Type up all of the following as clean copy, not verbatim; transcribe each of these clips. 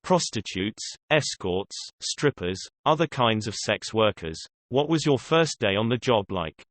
Prostitutes, escorts, strippers, other kinds of sex workers. What was your first day on the job like?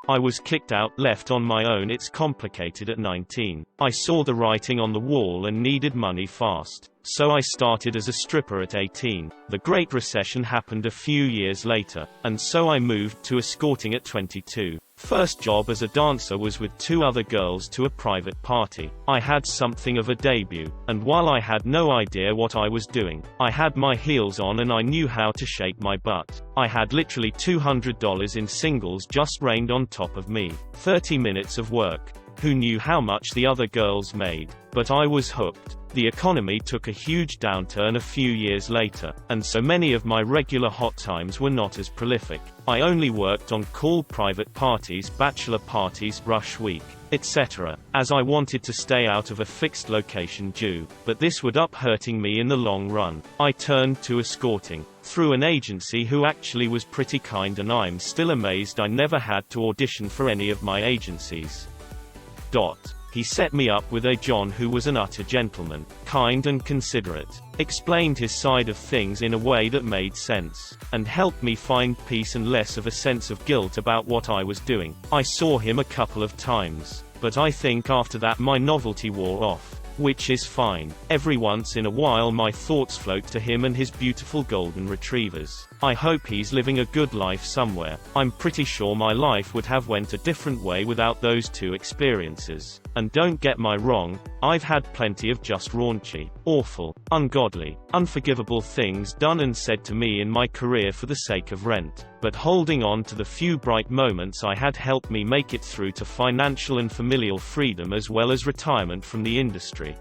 I was kicked out, left on my own. It's complicated at 19. I saw the writing on the wall and needed money fast. So I started as a stripper at 18. The Great Recession happened a few years later, and so I moved to escorting at 22. First job as a dancer was with 2 other girls to a private party. I had something of a debut, and while I had no idea what I was doing, I had my heels on and I knew how to shake my butt. I had literally $200 in singles just rained on top of me. 30 minutes of work. Who knew how much the other girls made? But I was hooked. The economy took a huge downturn a few years later, and so many of my regular hot times were not as prolific. I only worked on call private parties, bachelor parties, rush week, etc., as I wanted to stay out of a fixed location due, but this would up hurting me in the long run. I turned to escorting through an agency who actually was pretty kind, and I'm still amazed I never had to audition for any of my agencies. He set me up with a John who was an utter gentleman, kind and considerate, explained his side of things in a way that made sense, and helped me find peace and less of a sense of guilt about what I was doing. I saw him a couple of times, but I think after that my novelty wore off. Which is fine. Every once in a while my thoughts float to him and his beautiful golden retrievers. I hope he's living a good life somewhere. I'm pretty sure my life would have went a different way without those 2 experiences. And don't get me wrong, I've had plenty of just raunchy, awful, ungodly, unforgivable things done and said to me in my career for the sake of rent. But holding on to the few bright moments I had helped me make it through to financial and familial freedom as well as retirement from the industry.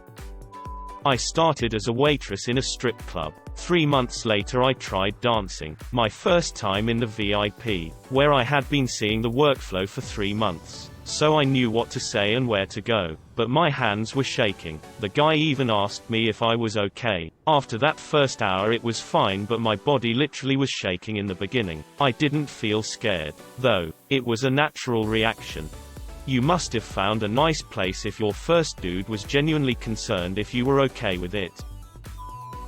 I started as a waitress in a strip club. 3 months later I tried dancing, my first time in the VIP, where I had been seeing the workflow for 3 months. So I knew what to say and where to go, but my hands were shaking. The guy even asked me if I was okay. After that first hour it was fine, but my body literally was shaking in the beginning. I didn't feel scared, though. It was a natural reaction. You must have found a nice place if your first dude was genuinely concerned if you were okay with it.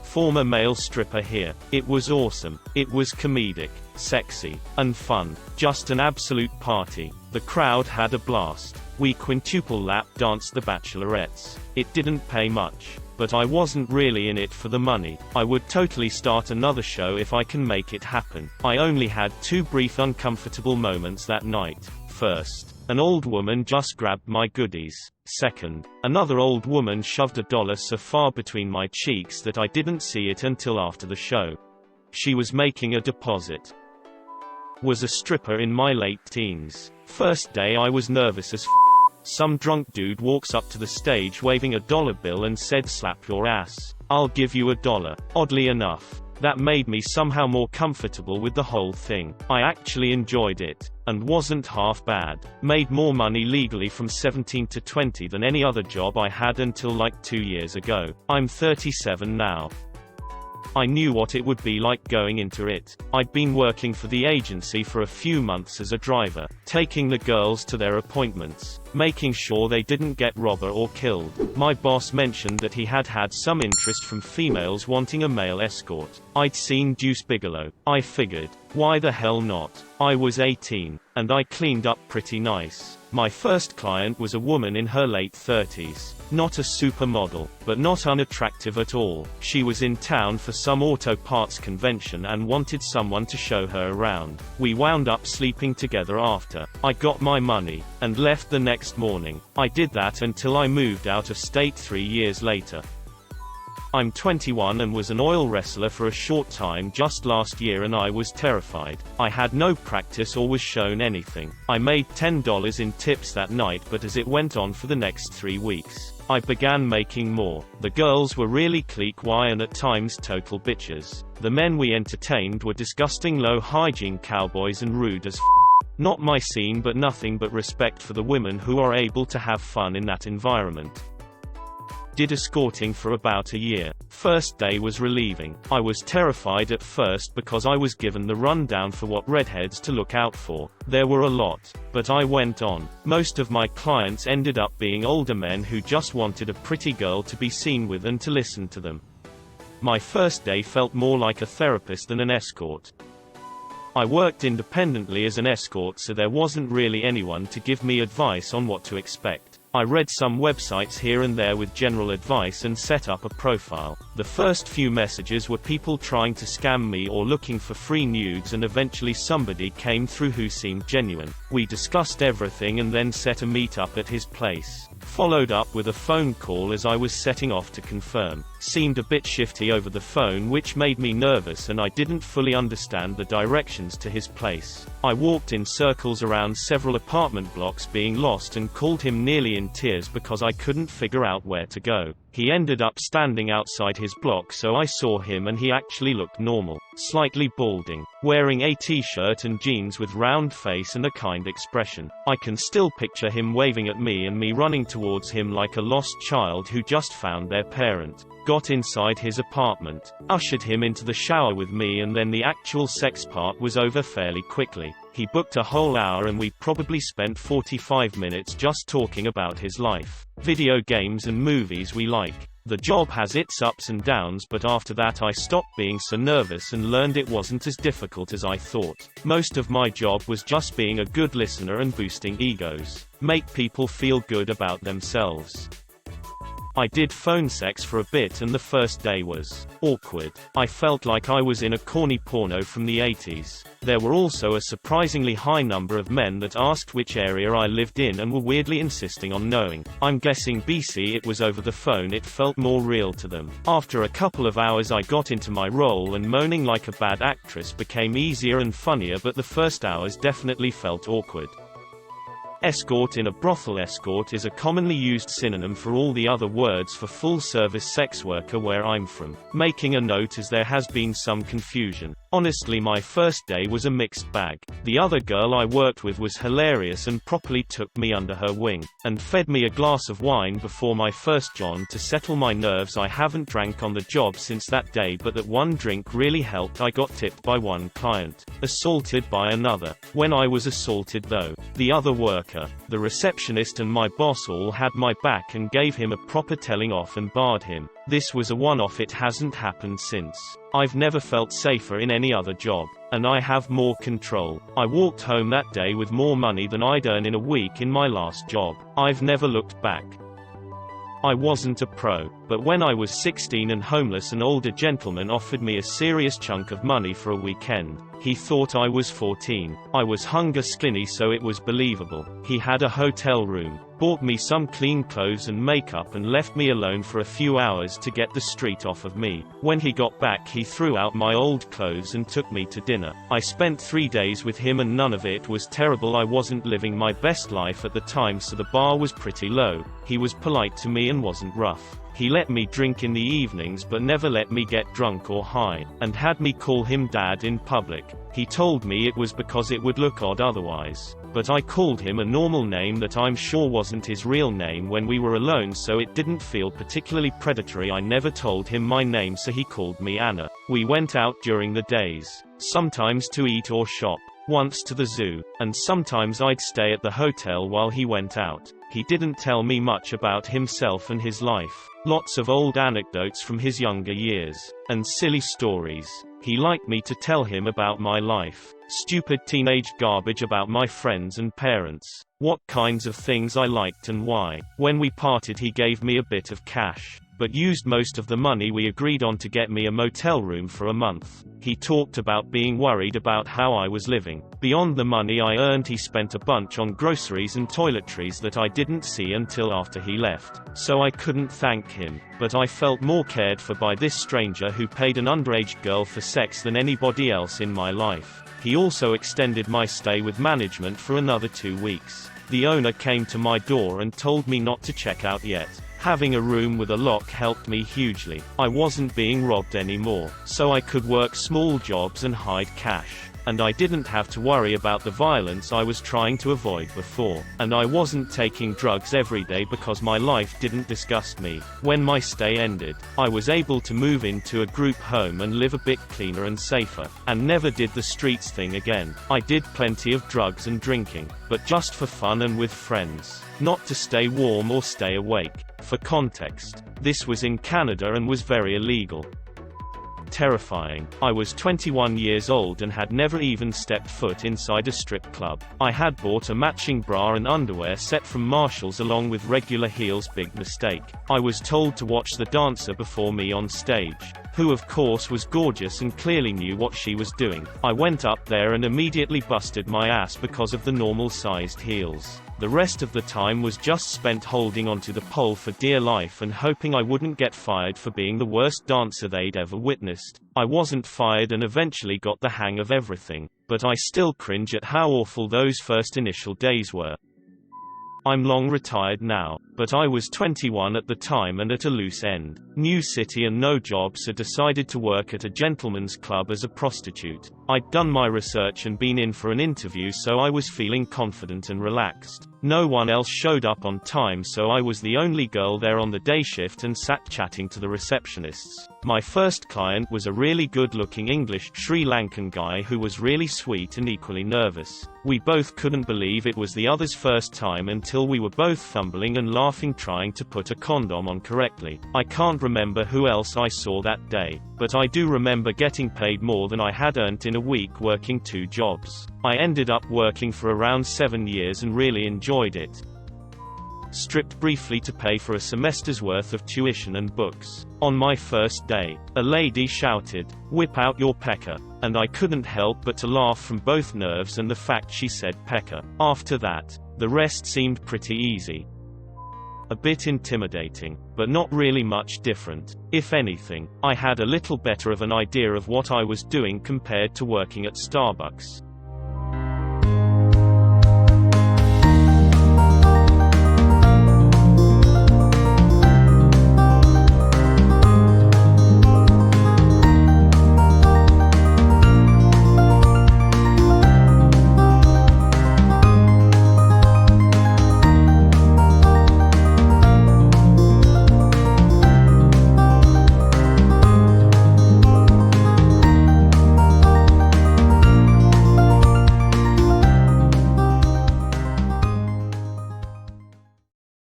Former male stripper here. It was awesome. It was comedic, sexy, and fun. Just an absolute party. The crowd had a blast. We quintuple lap danced the bachelorettes. It didn't pay much, but I wasn't really in it for the money. I would totally start another show if I can make it happen. I only had 2 brief uncomfortable moments that night. First, an old woman just grabbed my goodies. Second, another old woman shoved $1 so far between my cheeks that I didn't see it until after the show. She was making a deposit. Was a stripper in my late teens. First day I was nervous as f. Some drunk dude walks up to the stage waving a $1 bill and said, "Slap your ass. I'll give you $1." Oddly enough, that made me somehow more comfortable with the whole thing. I actually enjoyed it, and wasn't half bad. Made more money legally from 17 to 20 than any other job I had until like 2 years ago. I'm 37 now. I knew what it would be like going into it. I'd been working for the agency for a few months as a driver, taking the girls to their appointments, making sure they didn't get robbed or killed. My boss mentioned that he had had some interest from females wanting a male escort. I'd seen Deuce Bigalow. I figured, why the hell not? I was 18, and I cleaned up pretty nice. My first client was a woman in her late 30s. Not a supermodel, but not unattractive at all. She was in town for some auto parts convention and wanted someone to show her around. We wound up sleeping together after. I got my money, and left the next morning. I did that until I moved out of state 3 years later. I'm 21 and was an oil wrestler for a short time just last year, and I was terrified. I had no practice or was shown anything. I made $10 in tips that night, but as it went on for the next 3 weeks, I began making more. The girls were really clique Y and at times total bitches. The men we entertained were disgusting low hygiene cowboys and rude as f. Not my scene, but nothing but respect for the women who are able to have fun in that environment. Did escorting for about a year. First day was relieving. I was terrified at first because I was given the rundown for what redheads to look out for. There were a lot, but I went on. Most of my clients ended up being older men who just wanted a pretty girl to be seen with and to listen to them. My first day felt more like a therapist than an escort. I worked independently as an escort, so there wasn't really anyone to give me advice on what to expect. I read some websites here and there with general advice and set up a profile. The first few messages were people trying to scam me or looking for free nudes, and eventually somebody came through who seemed genuine. We discussed everything and then set a meet-up at his place. Followed up with a phone call as I was setting off to confirm. Seemed a bit shifty over the phone, which made me nervous, and I didn't fully understand the directions to his place. I walked in circles around several apartment blocks being lost and called him nearly in tears because I couldn't figure out where to go. He ended up standing outside his block, so I saw him and he actually looked normal. Slightly balding. Wearing a t-shirt and jeans with round face and a kind expression. I can still picture him waving at me and me running towards him like a lost child who just found their parent. Got inside his apartment, ushered him into the shower with me, and then the actual sex part was over fairly quickly. He booked a whole hour and we probably spent 45 minutes just talking about his life, video games and movies we like. The job has its ups and downs, but after that I stopped being so nervous and learned it wasn't as difficult as I thought. Most of my job was just being a good listener and boosting egos. Make people feel good about themselves. I did phone sex for a bit and the first day was awkward. I felt like I was in a corny porno from the 80s. There were also a surprisingly high number of men that asked which area I lived in and were weirdly insisting on knowing. I'm guessing BC it was over the phone, it felt more real to them. After a couple of hours I got into my role and moaning like a bad actress became easier and funnier, but the first hours definitely felt awkward. Escort in a brothel. Escort is a commonly used synonym for all the other words for full-service sex worker where I'm from. Making a note as there has been some confusion. Honestly, my first day was a mixed bag. The other girl I worked with was hilarious and properly took me under her wing, and fed me a glass of wine before my first John to settle my nerves. I haven't drank on the job since that day, but that one drink really helped. I got tipped by one client. Assaulted by another. When I was assaulted though, the other worker, the receptionist and my boss all had my back and gave him a proper telling off and barred him. This was a one-off, it hasn't happened since. I've never felt safer in any other job. And I have more control. I walked home that day with more money than I'd earn in a week in my last job. I've never looked back. I wasn't a pro, but when I was 16 and homeless, an older gentleman offered me a serious chunk of money for a weekend. He thought I was 14. I was hunger skinny, so it was believable. He had a hotel room, bought me some clean clothes and makeup, and left me alone for a few hours to get the street off of me. When he got back, he threw out my old clothes and took me to dinner. I spent 3 days with him and none of it was terrible. I wasn't living my best life at the time, so the bar was pretty low. He was polite to me and wasn't rough. He let me drink in the evenings but never let me get drunk or high, and had me call him dad in public. He told me it was because it would look odd otherwise. But I called him a normal name that I'm sure wasn't his real name when we were alone, so it didn't feel particularly predatory. I never told him my name, so he called me Anna. We went out during the days, sometimes to eat or shop, once to the zoo, and sometimes I'd stay at the hotel while he went out. He didn't tell me much about himself and his life. Lots of old anecdotes from his younger years, and silly stories. He liked me to tell him about my life. Stupid teenage garbage about my friends and parents. What kinds of things I liked and why. When we parted, he gave me a bit of cash, but used most of the money we agreed on to get me a motel room for a month. He talked about being worried about how I was living. Beyond the money I earned, he spent a bunch on groceries and toiletries that I didn't see until after he left, so I couldn't thank him. But I felt more cared for by this stranger who paid an underage girl for sex than anybody else in my life. He also extended my stay with management for another 2 weeks. The owner came to my door and told me not to check out yet. Having a room with a lock helped me hugely. I wasn't being robbed anymore, so I could work small jobs and hide cash. And I didn't have to worry about the violence I was trying to avoid before. And I wasn't taking drugs every day because my life didn't disgust me. When my stay ended, I was able to move into a group home and live a bit cleaner and safer, and never did the streets thing again. I did plenty of drugs and drinking, but just for fun and with friends, not to stay warm or stay awake. For context, this was in Canada and was very illegal. terrifying. I was 21 years old and had never even stepped foot inside a strip club. I had bought a matching bra and underwear set from Marshall's along with regular heels. Big mistake. I was told to watch the dancer before me on stage, who of course was gorgeous and clearly knew what she was doing. I went up there and immediately busted my ass because of the normal-sized heels. The rest of the time was just spent holding onto the pole for dear life and hoping I wouldn't get fired for being the worst dancer they'd ever witnessed. I wasn't fired and eventually got the hang of everything, but I still cringe at how awful those first initial days were. I'm long retired now, but I was 21 at the time and at a loose end. New city and no job, so decided to work at a gentleman's club as a prostitute. I'd done my research and been in for an interview, so I was feeling confident and relaxed. No one else showed up on time, so I was the only girl there on the day shift and sat chatting to the receptionists. My first client was a really good-looking English Sri Lankan guy who was really sweet and equally nervous. We both couldn't believe it was the other's first time until we were both fumbling and laughing trying to put a condom on correctly. I can't remember who else I saw that day, but I do remember getting paid more than I had earned in a week working 2 jobs. I ended up working for around 7 years and really enjoyed it. Stripped briefly to pay for a semester's worth of tuition and books. On my first day, a lady shouted, "Whip out your pecker," and I couldn't help but to laugh from both nerves and the fact she said pecker. After that, the rest seemed pretty easy. A bit intimidating, but not really much different. If anything, I had a little better of an idea of what I was doing compared to working at Starbucks.